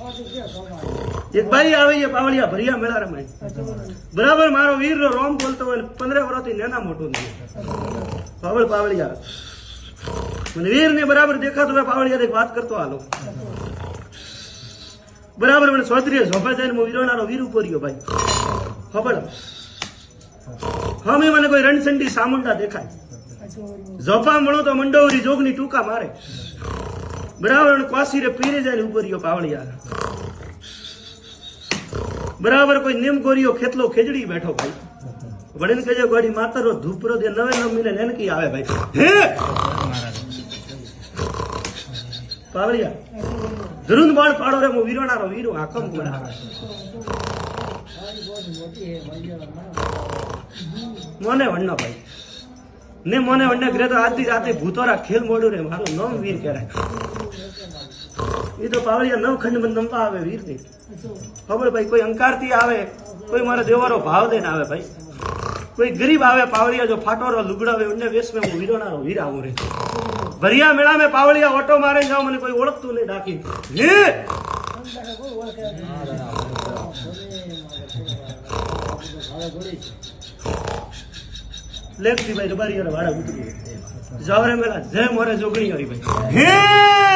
એક ભાઈ આવે છે પાવળિયા ભરિયા મેળા રમાય બરાબર મારો વીર રોમ બોલતો હોય 15 વર્ષથી નેના મોટો નથી પાવળિયા મને વીર ને બરાબર દેખાતો હોય પાવળિયા એક વાત કરતો હાલો બરાબર મને સોત્રીએ ઝોપા જાય હું વીરોનારો વીર ઉપર્યો ભાઈ ખબર હમે મને કોઈ રણસંડી સામુંડા દેખાય ઝોપા મળો તો મંડોવરી જોગની ટૂંકા મારે બરાબર ક્વાસી રે પીરે જાય ઉપર્યો પાવળિયા બરાબર કોઈ નેમ ગોરીઓ ખેતલો ખેજડી બેઠો ભાઈ વડીને કહેજો ગોડી માતરો ધૂપરો દે 9 મહિને નેનકી આવે ભાઈ હે પાવળિયા ધરુન બાળ પાડો રે હું વીરોણારો વીરો આકમ ગોડા મોને વણનો ભાઈ ને મોને વણને ગ્રે તો આધી રાતે ભૂતોરા ખેલ મોડું રે મારું નામ વીર કહેવાય એ તો પાવળિયા 9 ખંડ બંધ નંપા આવે વીર ની ખબર ભાઈ કોઈ અંકારથી આવે કોઈ મારો દેવારો ભાવ દઈને આવે ભાઈ કોઈ ગરીબ આવે પાવળિયા જો ફાટોરો લુગડાવે ઉન્ને વેશ में હું વીરોણારો વીર આવું રે ભરિયા મેળા में પાવળિયા ઓટો મારે જાવ મને કોઈ ઓળખતું નહીં ડાકી હે લેખતી ભાઈ રબારી વાળા ઉતરી જાવરે મેલા જય મોરે જોગણી હોય ભાઈ હે